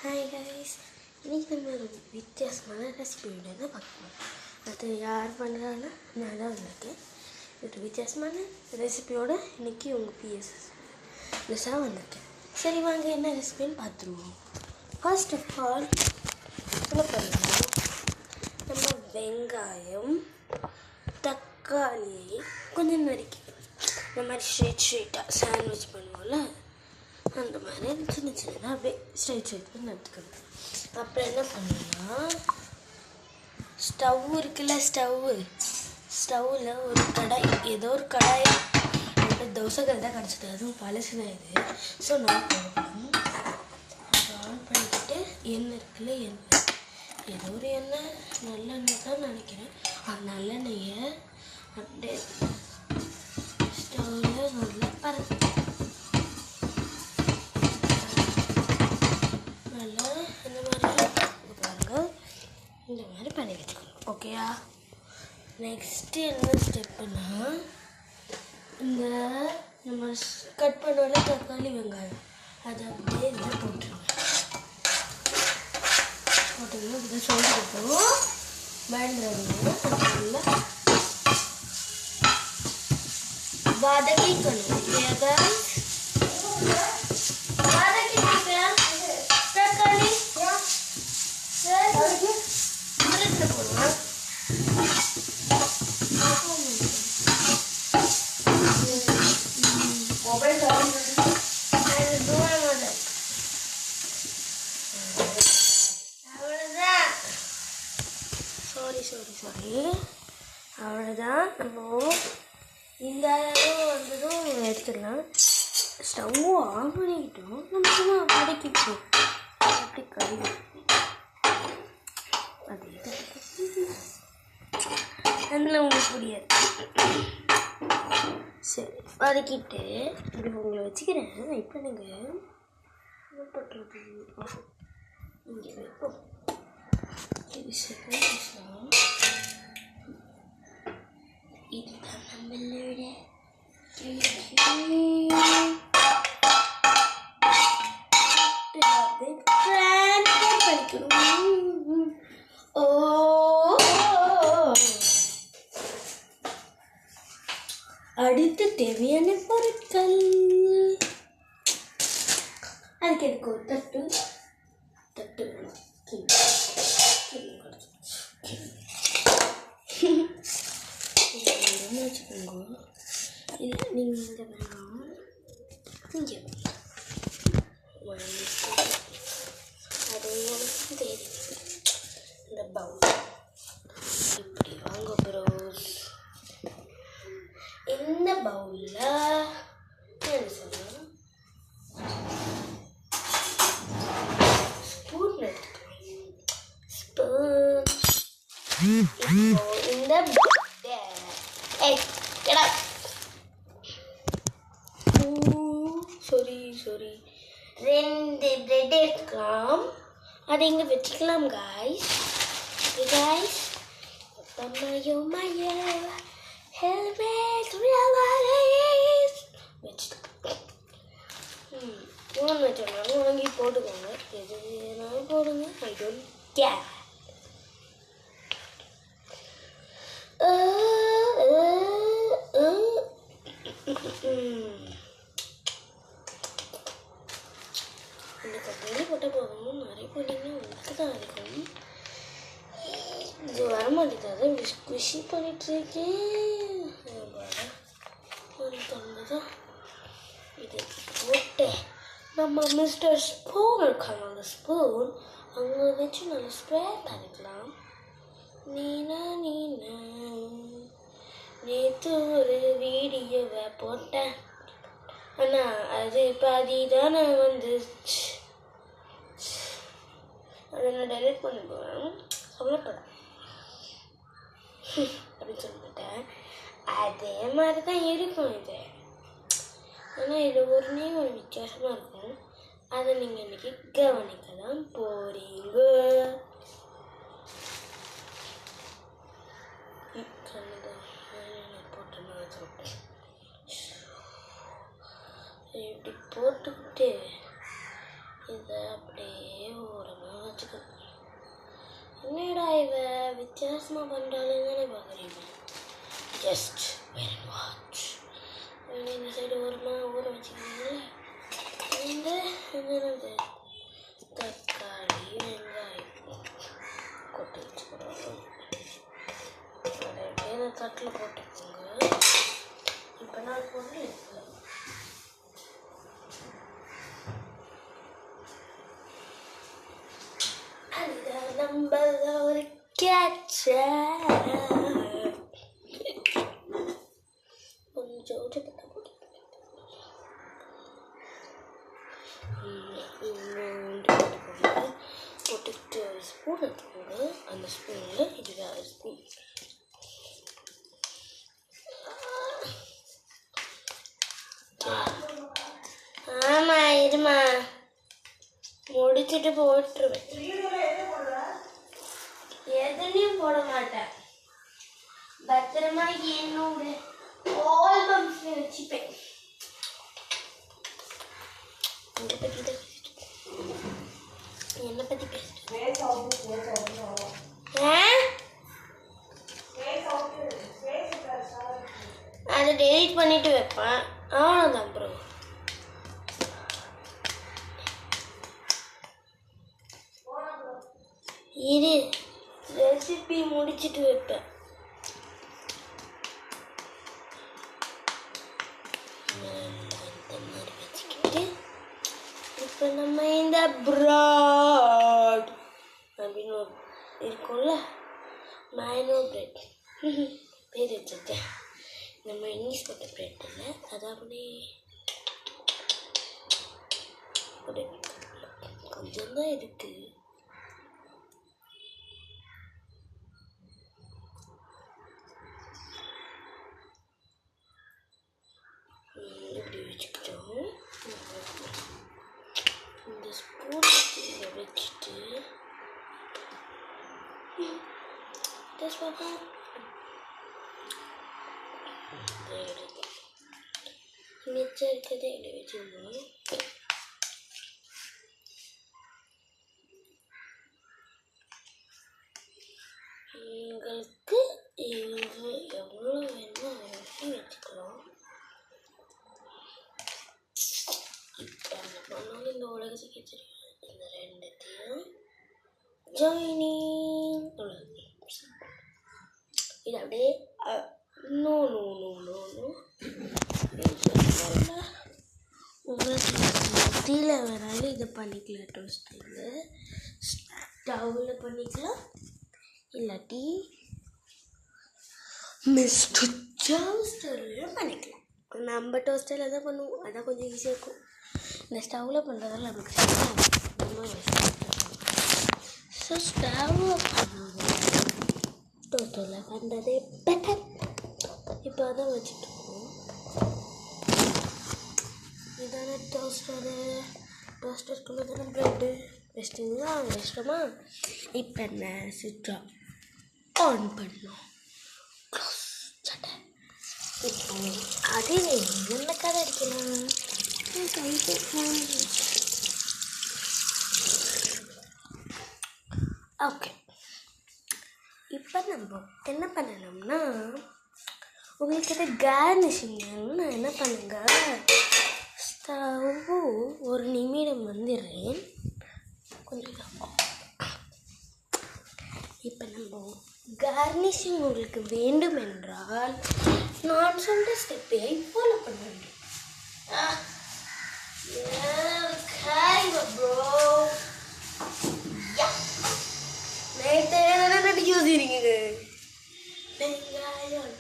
Hi guys, இன்றைக்கி நம்ம ஒரு வித்தியாசமான ரெசிபியோட தான் பார்க்கணும். அது யார் பண்ணுறாங்கன்னா நான் தான் வந்திருக்கேன். ஒரு வித்தியாசமான ரெசிபியோடு இன்றைக்கி உங்கள் பிஎஸ்எஸ்ஸாக வந்திருக்கேன். சரி வாங்க, என்ன ரெசிபின்னு பார்த்துருவோம். ஃபர்ஸ்ட் ஆஃப் ஆல் என்ன பண்ணலாம், நம்ம வெங்காயம் தக்காளி கொஞ்சம் நறுக்கிக்கலாம். இந்த மாதிரி ஸ்ட்ரெயிட்டாக சாண்ட்விச் பண்ணுவோம்ல, அந்த மாதிரி சின்ன சின்னதாக அப்படியே ஸ்ட்ரைட் பண்ணி எடுத்துக்கணும். அப்புறம் என்ன பண்ணணும்னா, ஸ்டவ் இருக்குல்ல, ஸ்டவ்வில் ஒரு கடாய், ஏதோ ஒரு கடாய், தோசைகள் தான் கிடச்சிது, அதுவும் பழசுதான் இது. ஸோ நான் போடணும். அதை ஆன் பண்ணிக்கிட்டு எண்ணெய் இருக்குல்ல, எண்ணெய் ஏதோ ஒரு எண்ணெய், நல்லெண்ணெய் தான் நினைக்கிறேன். நல்லெண்ணெயை அப்படியே ஸ்டவ்வில் நல்லா பரப்பு நல்லா இந்த மாதிரி பாருங்கள், இந்த மாதிரி பண்ணி வச்சுக்கணும். ஓகேயா? நெக்ஸ்ட்டு என்ன ஸ்டெப்புன்னா, இந்த நம்ம கட் பண்ணோட தக்காளி வெங்காயம் அதை அப்படியே இதில் போட்டுருங்க. போட்டிங்கன்னா இப்படி சொல்லிட்டு பயந்துடுங்க. வதக்கிக்கணும். ஓகேயா? சாரி அவ்வளோதான். நம்ம இந்த அளவு வந்ததும் எடுத்துடலாம். ஸ்டவ்வும் ஆன் பண்ணிக்கிட்டோம். நம்ம சும்மா வதக்கிப்போம். அப்படி கழுவி அது அதில் உங்களுக்கு புரியாது. சரி, வதக்கிட்டு இப்படி உங்களை வச்சுக்கிறேன். இப்போ நீங்கள் என்ன பண்ணுறது, இங்கே வைப்போம். இதுதான் நம்மளோட படிக்கணும். அடுத்து தேவையான பொருட்கள், அதுக்கு எனக்கு ஒரு தட்டு வேணும். வச்சுக்கோங்க. இல்லை நீங்கள் இங்கே வேணாம், இங்கே அது உங்களுக்கு தெரியும். இந்த பவுல் இப்படி வாங்க ப்ரோஸ். இந்த பவுலில் என்ன சொல்லணும், ஸ்பூன் எடுத்துக்கணும். ஸ்பூன் இந்த சாரி 2 பிரெட் எடுக்கலாம். அதை இங்கே வச்சுக்கலாம் காய்ஸ். வச்சுக்கலாம். வாங்கி போட்டுக்கோங்க, எது வேணாலும் போடுங்க. I don't care. இந்த கட்டியில் போட்டால் போகணும். நிறைய போட்டிங்கன்னா உங்களுக்கு தான் இருக்கும். இது வர மாட்டேங்குது, அதான் விஷி பண்ணிட்டுருக்கேன். தான் இது போட்டு நம்ம மிஸ்டர் ஸ்பூன் இருக்காங்க, அந்த ஸ்பூன் அங்கே வச்சு நல்லா ஸ்ப்ரே பண்ணிக்கலாம். நீனா நேற்று ஒரு வீடியோவை போட்டேன், ஆனால் அது பாதி தானே வந்துச்சு. அதை நான் டெலிட் பண்ணி போவேன், சொல்லப்படேன் அப்படின்னு சொல்லிட்டேன். அதே மாதிரி தான் இருக்கும் இது. ஆனால் இது ஒரு வித்தியாசமாக இருக்கும். அதை நீங்கள் இன்றைக்கி கவனிக்க தான் போகிறீங்க. இப்படி போட்டுக்கிட்டு இதை அப்படியே வித்தியாசமாக பண்ணுறாலும் தானே பார்க்குறீங்க. Just very watch. இந்த சைடு ஊற வச்சுக்கோங்களே. இந்த என்னது தக்காளி வெங்காயம் கொட்டி வச்சுக்கிறோம். அதை தட்டில் போட்டுக்கோங்க. இப்போ நான் பொருள் இருக்கு. அதுதான் நம்ம ஒரு கேட்சர். கொஞ்சம் போட்டுக்கிட்டு ஸ்பூன் எடுத்துக்கோங்க. அந்த ஸ்பூனில் இதுதான் ஸ்பூன். ஆமாம் இருமா முடிச்சுட்டு போட்டுருவேன். எதுலையும் போட மாட்டேன். பத்திரமா என்னோட ஆல்பம்ஸ் வச்சுப்பேன். என்னை பற்றி பேசுகிறேன். அதை டெலிட் பண்ணிட்டு வைப்பேன். அவ்வளோதான் ப்ரோ. இது ரெசிபி முடிச்சுட்டு வைப்பேன். இந்த மாதிரி வச்சுக்கிட்டு இப்போ நம்ம இந்த பிராட் அப்படின்னு இருக்கும்ல, மைனோ பிரெட் பேர் வச்சுருக்கேன். நம்ம இங்கிலீஷ் போட்ட பிரெட் இல்லை, அது அப்படியே கொஞ்சம் தான் இருக்குது. இப்படி வச்சுக்கிட்டோம். இந்த ஸ்பூன் வச்சுட்டு மிச்சம் இருக்கிறதே இப்படி வச்சுருந்தோம். உங்களுக்கு எவ்வளோ வேணுமோ அதை வச்சுக்கலாம். இப்போ என்ன பண்ணாலும் இந்த உலகத்துக்கு தெரியும். இந்த ரெண்டுத்தையும் ஜாயினிங் இது அப்படியே no no no no no உங்களுக்கு மத்தியில் வேணாலும் இதை பண்ணிக்கலாம். டோஸ்டரில் ஸ்டவ்வில் பண்ணிக்கலாம், இல்லாட்டி மிஸ்டர் டோஸ்டர்லையும் பண்ணிக்கலாம். நம்ம டோஸ்டரில் தான் பண்ணுவோம், அதான் கொஞ்சம் ஈஸியாக இருக்கும். இந்த ஸ்டவ்வில் பண்ணுறதால நமக்கு ஸோ ஸ்டவ்வில் பண்ணுவோம், டோஸ்டரில் பண்ணுறதே பெட்டர். இப்போ அதான் வச்சுட்ருக்கோம். இதான டோஸ்டருக்குள்ளே தானே ப்ரெட்டு வச்சிட்டிங்களா, வச்சிட்டோமா. இப்போ என்ன சுவிட்சை ஆன் பண்ணோம். சட்டை இப்போ அதே என்ன கதை அடிக்கலாம். ஓகே, இப்போ நம்ம என்ன பண்ணணும்னா, உங்களுக்கு எதாவது கார்னிஷிங் வேணும்னா என்ன பண்ணுங்க, ஸ்டவ் ஒரு நிமிடம் வந்துடுறேன் கொஞ்சம். இப்போ நம்ம கார்னிஷிங் உங்களுக்கு வேண்டும் என்றால் நான் சொல்கிற ஸ்டெப்பை ஃபாலோ பண்ண வேண்டும். யோசிக்கிறீங்க வெங்காயம்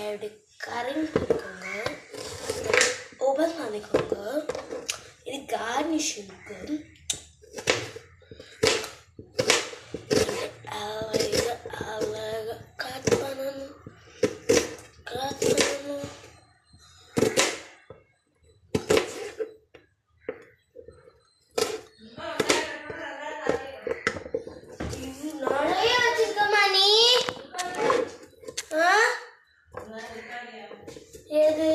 அப்படி கரைஞ்சி பண்ணிக்கோங்க, ஓபன் பண்ணிக்கோங்க. இது கார்னிஷிங்க்கு அழகாக கட் பண்ணணும். ஏது